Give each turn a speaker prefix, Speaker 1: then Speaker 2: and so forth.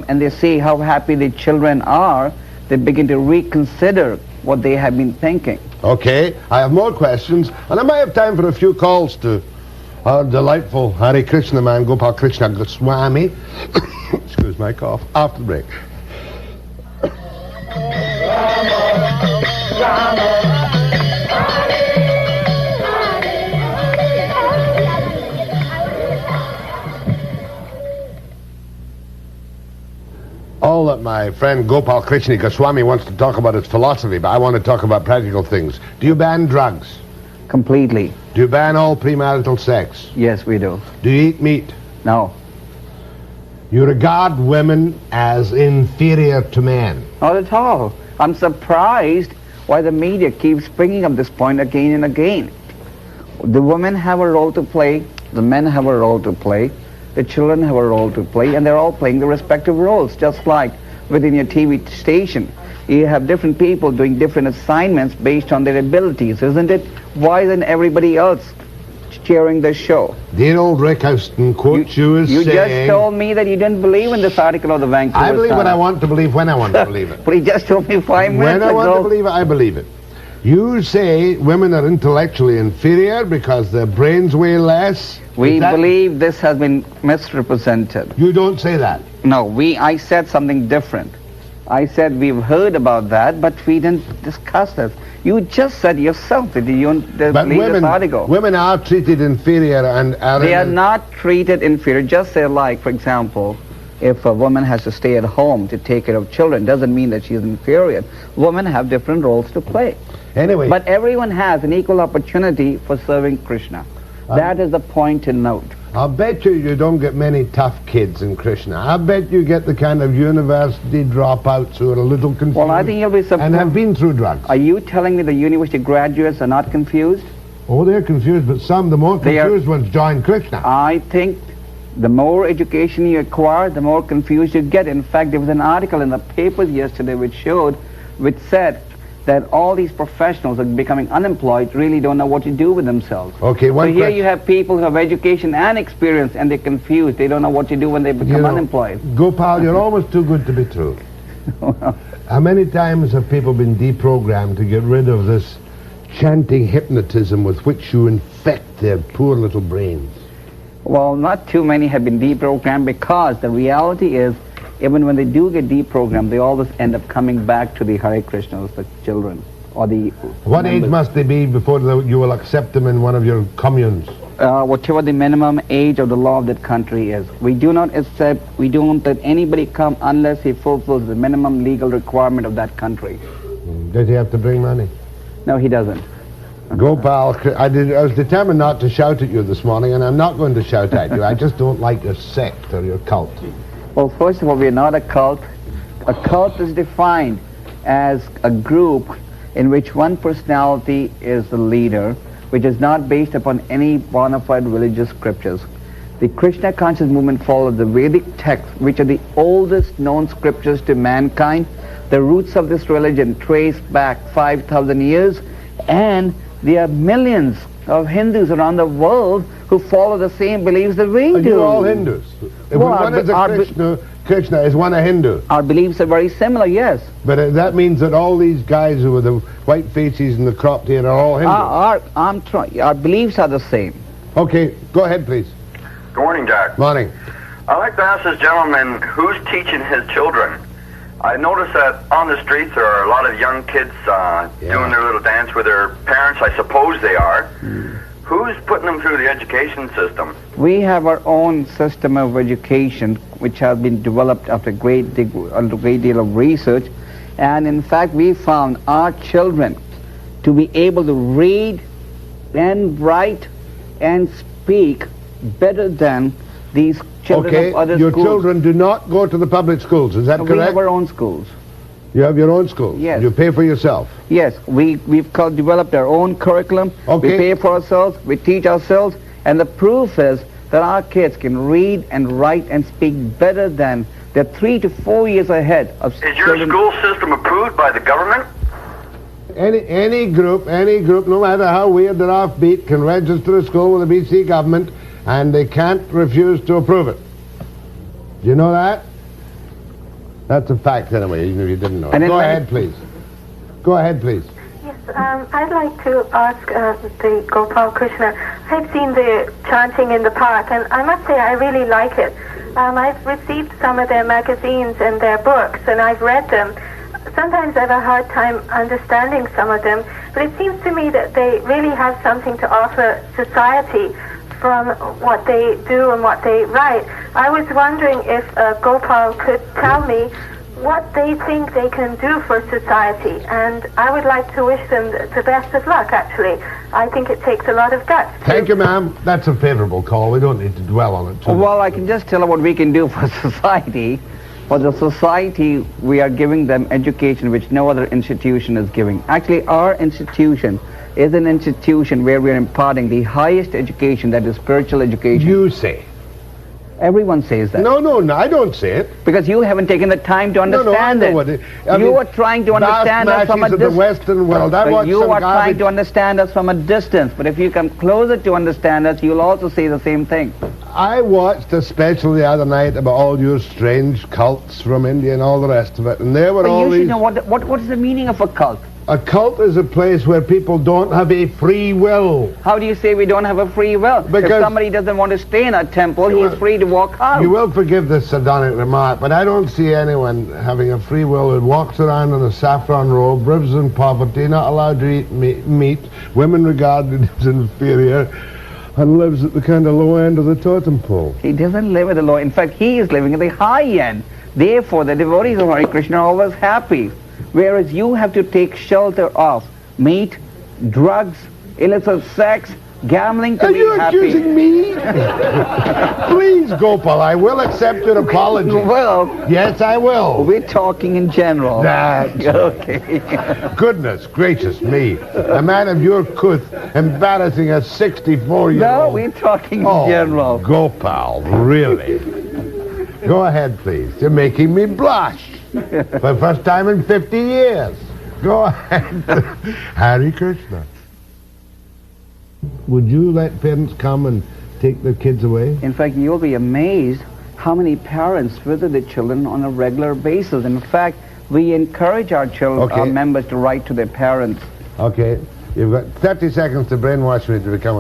Speaker 1: and they see how happy the children are, they begin to reconsider what they have been thinking.
Speaker 2: Okay, I have more questions, and I might have time for a few calls to our delightful Hare Krishna man, Gopal Krishna Goswami. Excuse my cough. After the break. All that my friend Gopal Krishna Goswami wants to talk about is philosophy, but I want to talk about practical things. Do you ban drugs?
Speaker 1: Completely.
Speaker 2: Do you ban all premarital sex?
Speaker 1: Yes, we do.
Speaker 2: Do you eat meat?
Speaker 1: No.
Speaker 2: You regard women as inferior to men?
Speaker 1: Not at all. I'm surprised why the media keeps bringing up this point again and again. The women have a role to play, the men have a role to play, the children have a role to play, and they're all playing their respective roles, just like within your TV station. You have different people doing different assignments based on their abilities, isn't it? Why isn't everybody else cheering the show?
Speaker 2: Dear old Rick Houston quotes you as saying...
Speaker 1: You just told me that you didn't believe in this article of the Vancouver
Speaker 2: I believe
Speaker 1: Sun.
Speaker 2: what I want to believe when I want to believe it.
Speaker 1: But he just told me 5 minutes ago.
Speaker 2: When I want to believe it, I believe it. You say women are intellectually inferior because their brains weigh less?
Speaker 1: We believe this has been misrepresented.
Speaker 2: You don't say that.
Speaker 1: No, I said something different. I said we've heard about that, but we didn't discuss this. You just said yourself that you don't believe this article.
Speaker 2: Women are treated inferior and
Speaker 1: they are not treated inferior. Just say, like, for example, if a woman has to stay at home to take care of children, doesn't mean that she's inferior. Women have different roles to play.
Speaker 2: Anyway.
Speaker 1: But everyone has an equal opportunity for serving Krishna. That is the point to note.
Speaker 2: I'll bet you don't get many tough kids in Krishna. I bet you get the kind of university dropouts who are a little confused.
Speaker 1: Well, I think you'll be surprised.
Speaker 2: And have been through drugs.
Speaker 1: Are you telling me the university graduates are not confused?
Speaker 2: Oh, they're confused, but the more confused ones join Krishna.
Speaker 1: I think the more education you acquire, the more confused you get. In fact, there was an article in the papers yesterday which said that all these professionals are becoming unemployed, really don't know what to do with themselves.
Speaker 2: Okay,
Speaker 1: so here you have people who have education and experience, and they're confused. They don't know what to do when they become unemployed.
Speaker 2: Gopal, you're almost too good to be true. How many times have people been deprogrammed to get rid of this chanting hypnotism with which you infect their poor little brains?
Speaker 1: Well, not too many have been deprogrammed, because the reality is, even when they do get deprogrammed, they always end up coming back to the Hare Krishnas, the children, or the...
Speaker 2: What age must they be before you will accept them in one of your communes?
Speaker 1: Whatever the minimum age of the law of that country is. We do not let anybody come unless he fulfills the minimum legal requirement of that country.
Speaker 2: Does he have to bring money?
Speaker 1: No, he doesn't.
Speaker 2: Gopal, I was determined not to shout at you this morning, and I'm not going to shout at you. I just don't like your sect or your cult.
Speaker 1: Well, first of all, we're not a cult. A cult is defined as a group in which one personality is the leader, which is not based upon any bona fide religious scriptures. The Krishna conscious movement follows the Vedic texts, which are the oldest known scriptures to mankind. The roots of this religion trace back 5,000 years, and there are millions of Hindus around the world who follow the same beliefs that we do.
Speaker 2: Are you all Hindus? If one is a Krishna, is one a Hindu?
Speaker 1: Our beliefs are very similar, yes.
Speaker 2: But that means that all these guys who are the white faces and the cropped hair are all Hindus?
Speaker 1: Our beliefs are the same.
Speaker 2: Okay, go ahead, please.
Speaker 3: Good morning, Jack.
Speaker 2: Morning.
Speaker 3: I'd like to ask this gentleman who's teaching his children. I noticed that on the streets there are a lot of young kids doing their little dance with their parents. I suppose they are. Who's putting them through the education system?
Speaker 1: We have our own system of education, which has been developed after a great deal of research. And in fact, we found our children to be able to read and write and speak better than these children of other schools.
Speaker 2: Your children do not go to the public schools, is that correct?
Speaker 1: We have our own schools.
Speaker 2: You have your own schools?
Speaker 1: Yes.
Speaker 2: You pay for yourself?
Speaker 1: Yes, we've developed our own curriculum.
Speaker 2: Okay.
Speaker 1: We pay for ourselves, we teach ourselves, and the proof is that our kids can read and write and speak better than they're 3 to 4 years ahead of
Speaker 3: Is your school system approved by the government?
Speaker 2: Any group, no matter how weird or offbeat, can register a school with the BC government, and they can't refuse to approve it. Do you know that? That's a fact anyway, even if you didn't know it.
Speaker 1: And then
Speaker 2: Go
Speaker 1: when
Speaker 2: ahead, please. Go ahead, please.
Speaker 4: Yes, I'd like to ask the Gopal Krishna. I've seen the chanting in the park, and I must say I really like it. I've received some of their magazines and their books, and I've read them. Sometimes I have a hard time understanding some of them, but it seems to me that they really have something to offer society from what they do and what they write. I was wondering if Gopal could tell me what they think they can do for society, and I would like to wish them the best of luck, actually. I think it takes a lot of guts.
Speaker 2: Thank you, ma'am. That's a favorable call. We don't need to dwell on it too much.
Speaker 1: Well, I can just tell you what we can do for society. For the society, we are giving them education which no other institution is giving. Actually, our institution is an institution where we are imparting the highest education, that is spiritual education.
Speaker 2: You say.
Speaker 1: Everyone says that.
Speaker 2: No, I don't say it.
Speaker 1: Because you haven't taken the time to understand
Speaker 2: I know
Speaker 1: it.
Speaker 2: I
Speaker 1: You
Speaker 2: mean,
Speaker 1: are trying to understand us from a
Speaker 2: of the
Speaker 1: distance.
Speaker 2: Western world. I watch
Speaker 1: You
Speaker 2: some
Speaker 1: are trying
Speaker 2: garbage.
Speaker 1: to understand us from a distance. But if you come closer to understand us, you'll also say the same thing.
Speaker 2: I watched a special the other night about all your strange cults from India and all the rest of it, and there were
Speaker 1: But
Speaker 2: all
Speaker 1: you should
Speaker 2: these...
Speaker 1: know what is the meaning of a cult.
Speaker 2: A cult is a place where people don't have a free will.
Speaker 1: How do you say we don't have a free will?
Speaker 2: Because
Speaker 1: if somebody doesn't want to stay in a temple, he is free to walk out.
Speaker 2: You will forgive this sardonic remark, but I don't see anyone having a free will who walks around in a saffron robe, lives in poverty, not allowed to eat meat, women regarded as inferior, and lives at the kind of low end of the totem pole.
Speaker 1: He doesn't live at the low. In fact, he is living at the high end. Therefore, the devotees of Hare Krishna are always happy. Whereas you have to take shelter of meat, drugs, illicit sex, gambling to
Speaker 2: Are
Speaker 1: be
Speaker 2: you
Speaker 1: happy.
Speaker 2: accusing me? Please, Gopal, I will accept your apology.
Speaker 1: Well,
Speaker 2: Yes, I will.
Speaker 1: we're talking in general.
Speaker 2: That's
Speaker 1: Okay.
Speaker 2: Goodness gracious me. A man of your couth embarrassing a 64-year-old.
Speaker 1: No, we're talking in general.
Speaker 2: Gopal, really? Go ahead, please. You're making me blush. For the first time in 50 years. Go ahead. Hare Krishna. Would you let parents come and take their kids away?
Speaker 1: In fact, you'll be amazed how many parents visit the children on a regular basis. In fact, we encourage our children, our members, to write to their parents.
Speaker 2: Okay. You've got 30 seconds to brainwash me to become a